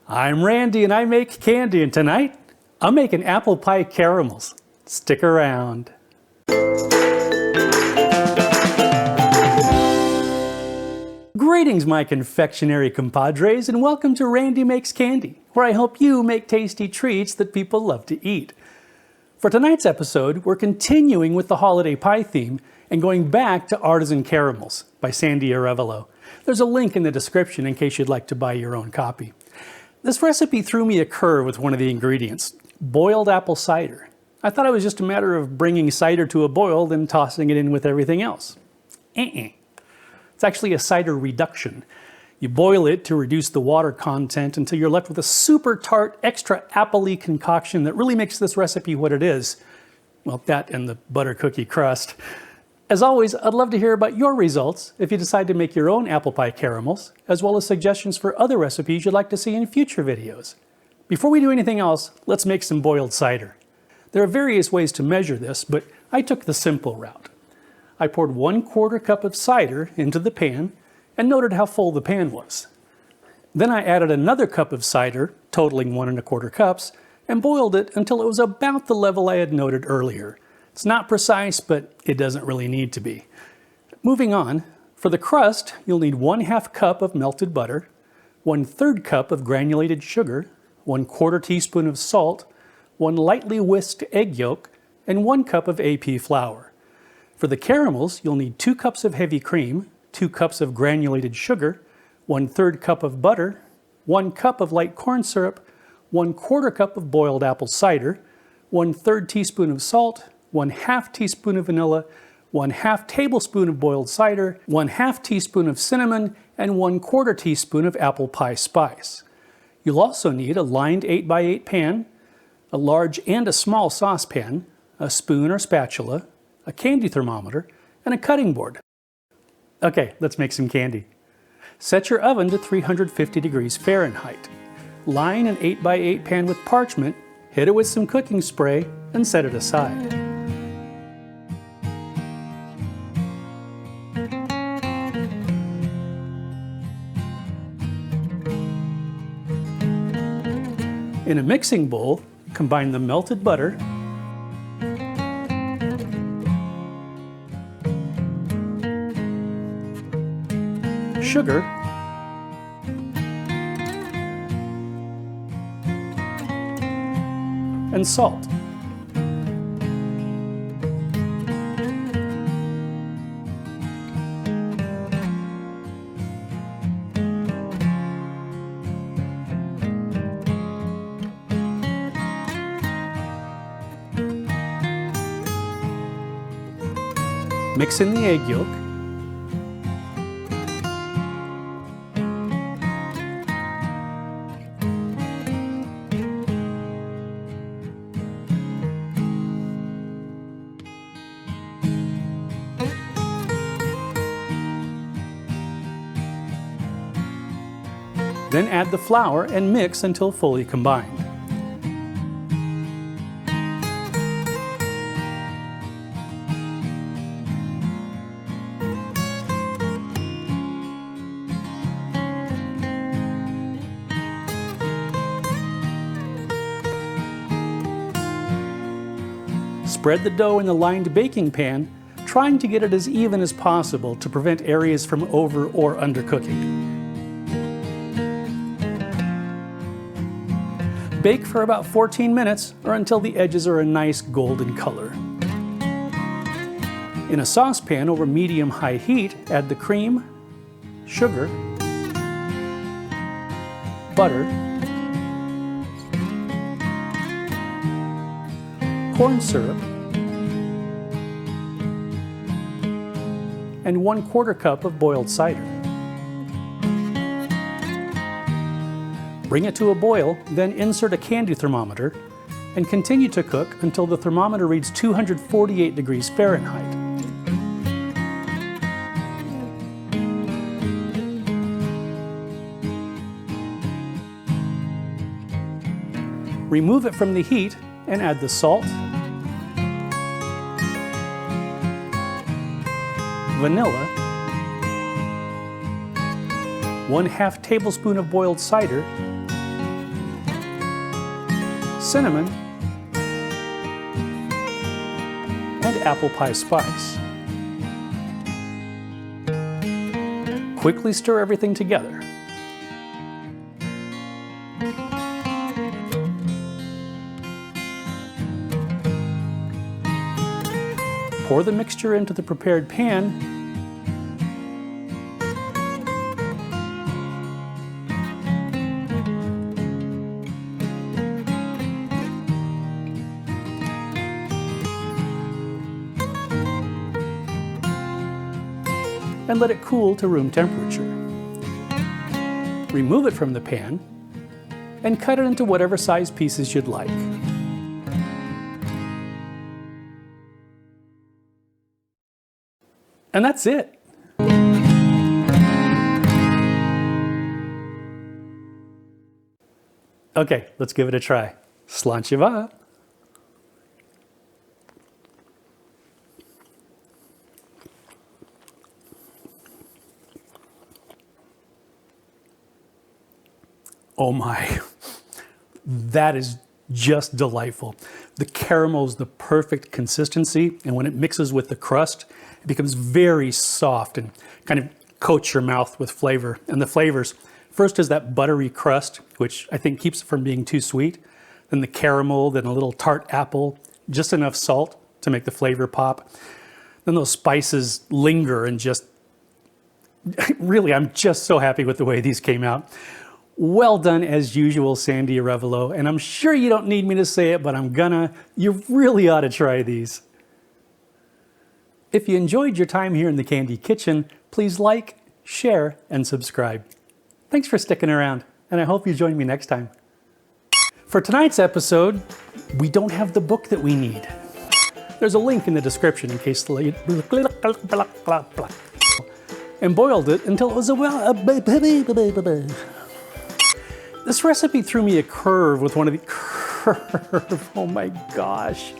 I'm Randy and I make candy, and tonight I'm making apple pie caramels. Stick around. Greetings, my confectionery compadres, and welcome to Randy Makes Candy, where I help you make tasty treats that people love to eat. For tonight's episode, we're continuing with the holiday pie theme and going back to Artisan Caramels by Sandy Arevalo. There's a link in the description in case you'd like to buy your own copy. This recipe threw me a curve with one of the ingredients, boiled apple cider. I thought it was just a matter of bringing cider to a boil, then tossing it in with everything else. It's actually a cider reduction. You boil it to reduce the water content until you're left with a super tart, extra apple-y concoction that really makes this recipe what it is. Well, that and the butter cookie crust. As always, I'd love to hear about your results if you decide to make your own apple pie caramels, as well as suggestions for other recipes you'd like to see in future videos. Before we do anything else, let's make some boiled cider. There are various ways to measure this, but I took the simple route. I poured 1/4 cup of cider into the pan and noted how full the pan was. Then I added another cup of cider, totaling 1 1/4 cups, and boiled it until it was about the level I had noted earlier. It's not precise, but it doesn't really need to be. Moving on, for the crust, you'll need 1/2 cup of melted butter, 1/3 cup of granulated sugar, 1/4 teaspoon of salt, 1 lightly whisked egg yolk, and 1 cup of AP flour. For the caramels, you'll need 2 cups of heavy cream, 2 cups of granulated sugar, 1/3 cup of butter, 1 cup of light corn syrup, 1/4 cup of boiled apple cider, 1/3 teaspoon of salt, 1/2 teaspoon of vanilla, 1/2 tablespoon of boiled cider, 1/2 teaspoon of cinnamon, and 1/4 teaspoon of apple pie spice. You'll also need a lined 8x8 pan, a large and a small saucepan, a spoon or spatula, a candy thermometer, and a cutting board. Okay, let's make some candy. Set your oven to 350 degrees Fahrenheit. Line an 8x8 pan with parchment, hit it with some cooking spray, and set it aside. In a mixing bowl, combine the melted butter, sugar, and salt. Mix in the egg yolk, then add the flour and mix until fully combined. Spread the dough in the lined baking pan, trying to get it as even as possible to prevent areas from over or undercooking. Bake for about 14 minutes or until the edges are a nice golden color. In a saucepan over medium-high heat, add the cream, sugar, butter, corn syrup, and 1/4 cup of boiled cider. Bring it to a boil, then insert a candy thermometer and continue to cook until the thermometer reads 248 degrees Fahrenheit. Remove it from the heat and add the salt, vanilla, 1/2 tablespoon of boiled cider, cinnamon, and apple pie spice. Quickly stir everything together. Pour the mixture into the prepared pan and let it cool to room temperature. Remove it from the pan and cut it into whatever size pieces you'd like. And that's it. Okay, let's give it a try. Slanchiva. Oh my, that is just delightful. The caramel is the perfect consistency, and when it mixes with the crust, it becomes very soft and kind of coats your mouth with flavor. And the flavors, first is that buttery crust, which I think keeps it from being too sweet. Then the caramel, then a little tart apple, just enough salt to make the flavor pop. Then those spices linger and just, really, I'm just so happy with the way these came out. Well done as usual, Sandy Arevalo, and I'm sure you don't need me to say it, but I'm gonna. You really ought to try these. If you enjoyed your time here in the Candy Kitchen, please like, share, and subscribe. Thanks for sticking around, and I hope you join me next time. For tonight's episode, we don't have the book that we need. There's a link in the description in case the and boiled it until it was This recipe threw me a curve with one of the oh my gosh.